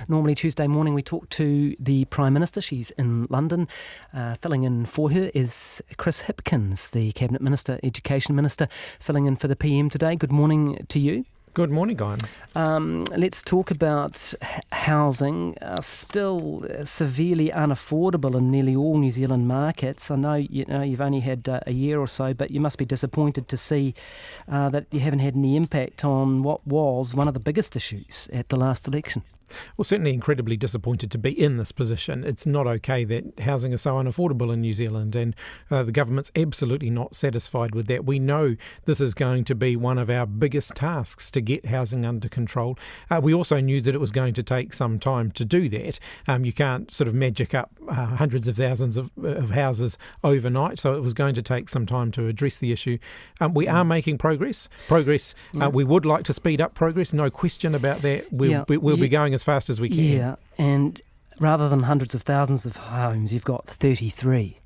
Normally Tuesday morning we talk to the Prime Minister. She's in London. Filling in for her is Chris Hipkins, the Cabinet Minister, Education Minister, filling in for the PM today. Good morning to you. Good morning, Guy. Let's talk about housing. Still severely unaffordable in nearly all New Zealand markets. I know you've only had a year or so, but you must be disappointed to see that you haven't had any impact on what was one of the biggest issues at the last election. Well, certainly incredibly disappointed to be in this position. It's not okay that housing is so unaffordable in New Zealand, and the government's absolutely not satisfied with that. We know this is going to be one of our biggest tasks to get housing under control. We also knew that it was going to take some time to do that. You can't sort of magic up hundreds of thousands of houses overnight, so it was going to take some time to address the issue. We are making progress. We would like to speed up progress, no question about that. We'll be going as fast as we can. Yeah, and rather than hundreds of thousands of homes, you've got 33.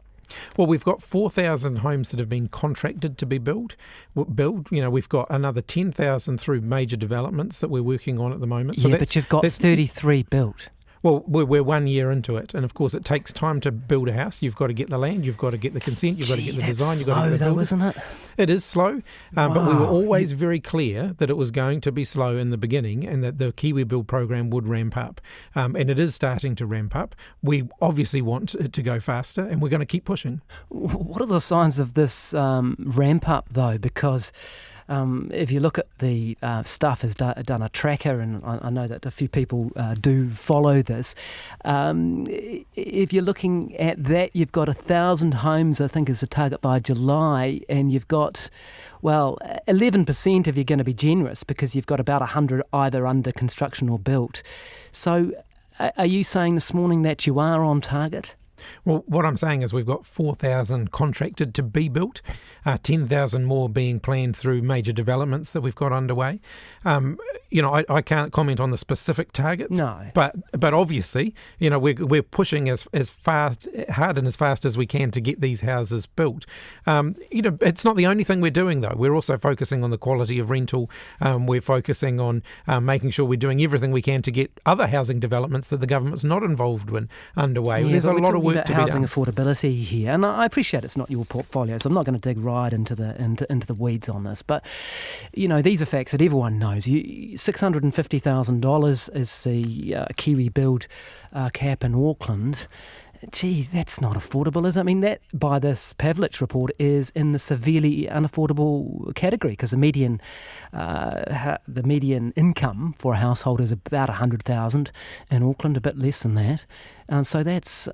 Well, we've got 4,000 homes that have been contracted to be built. We've got another 10,000 through major developments that we're working on at the moment. So but you've got 33 built. Well, we're 1 year into it, and of course it takes time to build a house. You've got to get the land, you've got to get the consent, you've got to get the design, you've got to get the building. Isn't it? It is slow, but we were always very clear that it was going to be slow in the beginning and that the Kiwi Build program would ramp up, and it is starting to ramp up. We obviously want it to go faster, and we're going to keep pushing. What are the signs of this ramp up, though? Because if you look at the Stuff has done a tracker, and I know that a few people do follow this. If you're looking at that, you've got 1,000 homes, I think, as a target by July, and you've got, 11% if you're going to be generous, because you've got about 100 either under construction or built. So are you saying this morning that you are on target? Well, what I'm saying is we've got 4,000 contracted to be built, 10,000 more being planned through major developments that we've got underway. I can't comment on the specific targets. No. But obviously, we're pushing as hard and as fast as we can to get these houses built. It's not the only thing we're doing, though. We're also focusing on the quality of rental. We're focusing on making sure we're doing everything we can to get other housing developments that the government's not involved in underway. There's a lot of work to be done. Housing affordability here, and I appreciate it's not your portfolio, so I'm not going to dig right into the weeds on this. But these are facts that everyone knows. $650,000 is the Kiwi Build cap in Auckland. Gee, that's not affordable, is it? I mean, that, by this Pavletich report, is in the severely unaffordable category, because the median income for a household is about $100,000 in Auckland, a bit less than that. And so that's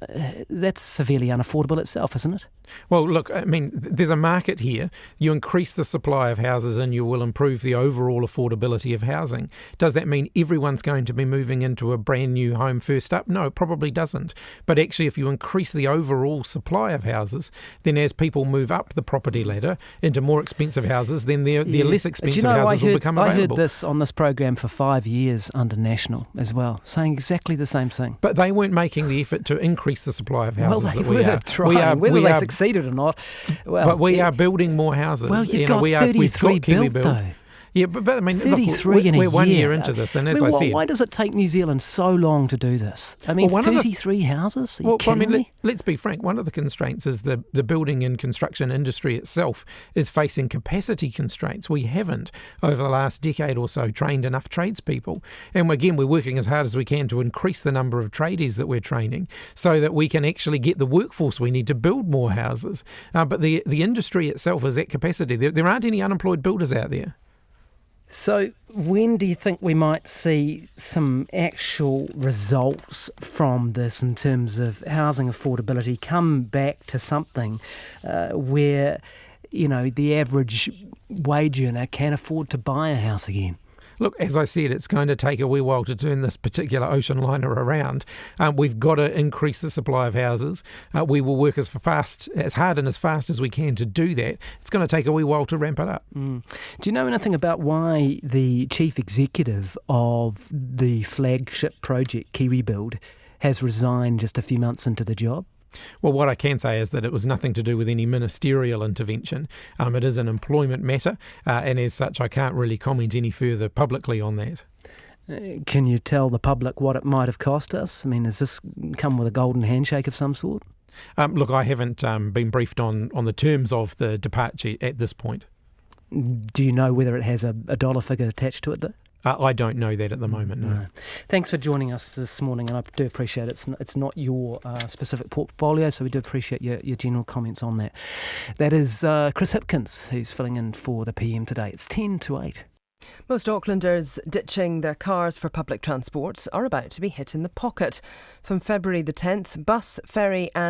severely unaffordable itself, isn't it? Well, look, I mean, there's a market here. You increase the supply of houses and you will improve the overall affordability of housing. Does that mean everyone's going to be moving into a brand new home first up? No, it probably doesn't. But actually, if you increase the overall supply of houses, then as people move up the property ladder into more expensive houses, then their less expensive houses will become available. I heard this on this program for 5 years under National as well, saying exactly the same thing. But they weren't making the effort to increase the supply of houses. Well, they were trying. Whether they succeeded or not. But we are building more houses. Well, you've got 33 built, though. Yeah, but I mean, 33 in a year. We're 1 year into this, and as I said, why does it take New Zealand so long to do this? I mean, 33 houses? Are you kidding me? Let's be frank. One of the constraints is the building and construction industry itself is facing capacity constraints. We haven't, over the last decade or so, trained enough tradespeople. And again, we're working as hard as we can to increase the number of tradies that we're training so that we can actually get the workforce we need to build more houses. But the industry itself is at capacity. There aren't any unemployed builders out there. So when do you think we might see some actual results from this in terms of housing affordability come back to something where, the average wage earner can afford to buy a house again? Look, as I said, it's going to take a wee while to turn this particular ocean liner around. We've got to increase the supply of houses. We will work as hard and as fast as we can to do that. It's going to take a wee while to ramp it up. Do you know anything about why the chief executive of the flagship project, Kiwi Build, has resigned just a few months into the job? Well, what I can say is that it was nothing to do with any ministerial intervention. It is an employment matter, and as such, I can't really comment any further publicly on that. Can you tell the public what it might have cost us? I mean, has this come with a golden handshake of some sort? Look, I haven't been briefed on the terms of the departure at this point. Do you know whether it has a dollar figure attached to it, though? I don't know that at the moment, no. Thanks for joining us this morning, and I do appreciate it. It's not your specific portfolio, so we do appreciate your general comments on that. That is Chris Hipkins, who's filling in for the PM today. It's 10 to 8. Most Aucklanders ditching their cars for public transport are about to be hit in the pocket. From February the 10th, bus, ferry and